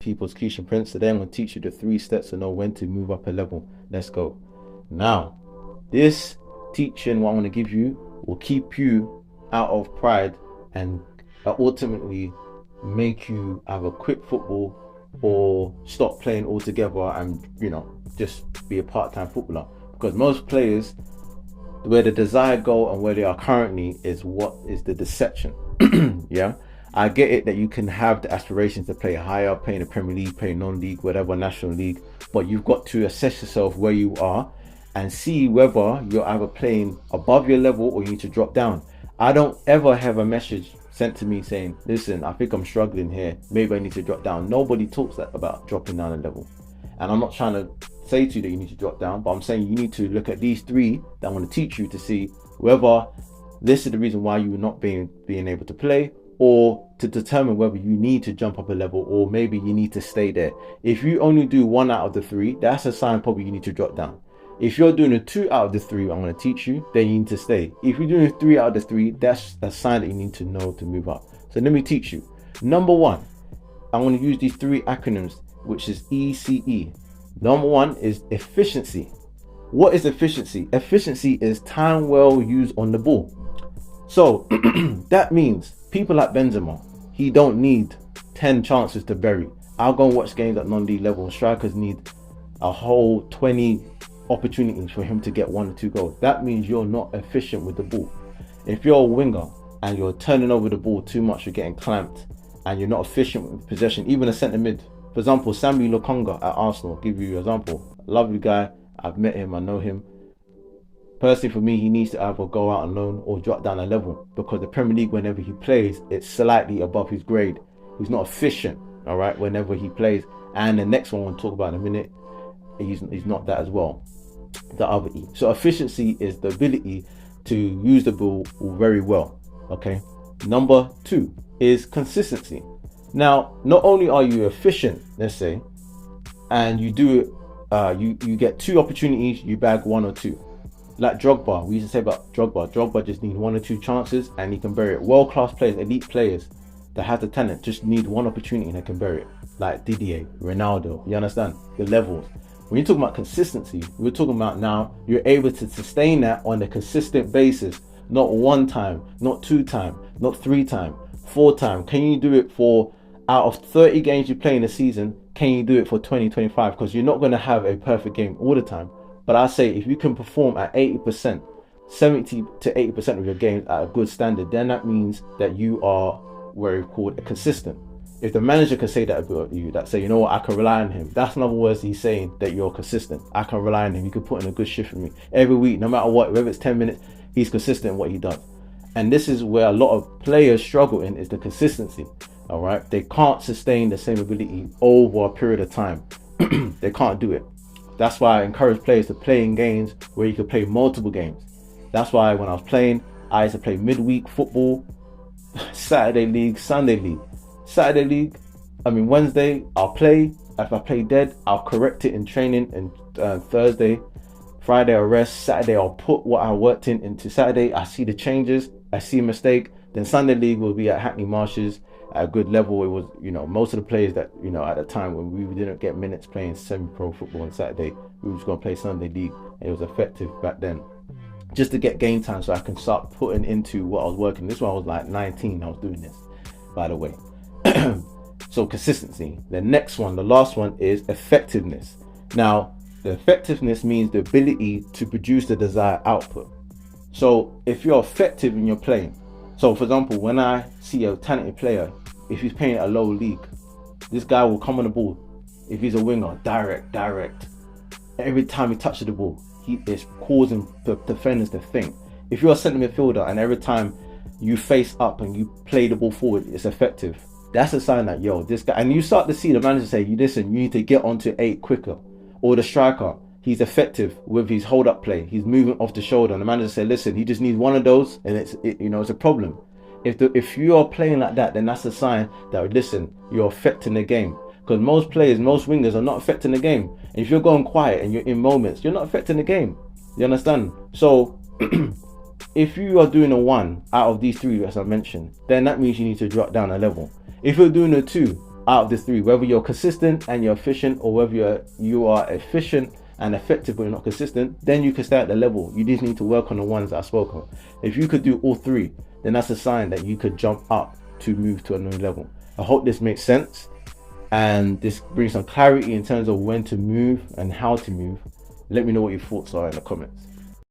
People's Keisha Prince. Today I'm going to teach you the 3 steps to know when to move up a level. Let's go. Now, this teaching, what I'm going to give you, will keep you out of pride and ultimately make you either quit football or stop playing altogether and, just be a part-time footballer. Because most players, where the desired goal and where they are currently is what is the deception. Yeah, I get it that you can have the aspirations to play higher, play in the Premier League, play non-league, whatever, national league, but you've got to assess yourself where you are and see whether you're either playing above your level or you need to drop down. I don't ever have a message sent to me saying, listen, I think I'm struggling here, maybe I need to drop down. Nobody talks about dropping down a level. And I'm not trying to say to you that you need to drop down, but I'm saying you need to look at these 3 that I'm going to teach you to see whether this is the reason why you're not being able to play, or to determine whether you need to jump up a level or maybe you need to stay there. If you only do 1 out of the 3, that's a sign probably you need to drop down. If you're doing a 2 out of the 3 I'm going to teach you, then you need to stay. If you're doing a 3 out of the 3, that's a sign that you need to know to move up. So let me teach you. Number 1, I'm going to use these 3 acronyms, which is ECE. Number 1 is efficiency. What is efficiency? Efficiency is time well used on the ball. So that means people like Benzema, he don't need 10 chances to bury. I'll go and watch games at non-league level. Strikers need a whole 20 opportunities for him to get 1 or 2 goals. That means you're not efficient with the ball. If you're a winger and you're turning over the ball too much, you're getting clamped and you're not efficient with possession, even a centre mid. For example, Sambi Lokonga at Arsenal, I'll give you an example. Lovely guy, I've met him, I know him. Personally, for me, he needs to either go out on loan or drop down a level, because the Premier League, whenever he plays, it's slightly above his grade. He's not efficient, all right, whenever he plays. And the next one we'll talk about in a minute, he's not that as well, the other E. So efficiency is the ability to use the ball very well, okay? Number 2 is consistency. Now, not only are you efficient, let's say, and you do it, you get 2 opportunities, you bag 1 or 2. Like Drogba, we used to say about Drogba. Drogba just needs 1 or 2 chances and he can bury it. World-class players, elite players that have the talent, just need 1 opportunity and they can bury it. Like Didier, Ronaldo, you understand? The levels. When you're talking about consistency, we're talking about now you're able to sustain that on a consistent basis. Not 1 time, not 2 times, not 3 times, 4 times. Can you do it for, out of 30 games you play in a season, can you do it for 20, 25? Because you're not going to have a perfect game all the time. But I say if you can perform at 80%, 70 to 80% of your games at a good standard, then that means that you are what is called consistent. If the manager can say that about you, that say, you know what, I can rely on him. That's in other words, he's saying that you're consistent. I can rely on him. He can put in a good shift for me every week, no matter what, whether it's 10 minutes, he's consistent in what he does. And this is where a lot of players struggle in, is the consistency. All right, they can't sustain the same ability over a period of time. They can't do it. That's why I encourage players to play in games where you can play multiple games. That's why when I was playing, I used to play midweek football, Saturday league, Sunday league. Wednesday, I'll play. If I play dead, I'll correct it in training. And Thursday, Friday, I'll rest. Saturday, I'll put what I worked in into Saturday. I see the changes. I see a mistake. Then Sunday league will be at Hackney Marshes at a good level. It was, most of the players that, at the time when we didn't get minutes playing semi-pro football on Saturday, we were just going to play Sunday league. It was effective back then, just to get game time so I can start putting into what I was working. This one I was like 19, I was doing this, by the way. So consistency. The next one, the last one, is effectiveness. Now, the effectiveness means the ability to produce the desired output. So if you're effective in your playing, so for example, when I see a talented player, if he's playing at a low league, this guy will come on the ball. If he's a winger, direct. Every time he touches the ball, he is causing the defenders to think. If you're a centre midfielder and every time you face up and you play the ball forward, it's effective. That's a sign that, this guy, and you start to see the manager say, listen, you need to get onto 8 quicker. Or the striker, he's effective with his hold up play. He's moving off the shoulder. And the manager say, listen, he just needs 1 of those and it's a problem. If you are playing like that, then that's a sign that, listen, you're affecting the game. Because most players, most wingers are not affecting the game. And if you're going quiet and you're in moments, you're not affecting the game. You understand? So if you are doing a 1 out of these 3 as I mentioned, then that means you need to drop down a level. If you're doing a 2, out of the three, whether you're consistent and you're efficient, or whether you are efficient and effective but you're not consistent, then you can stay at the level. You just need to work on the ones that I spoke of. If you could do all three, then that's a sign that you could jump up to move to a new level. I hope this makes sense and this brings some clarity in terms of when to move and how to move. Let me know what your thoughts are in the comments.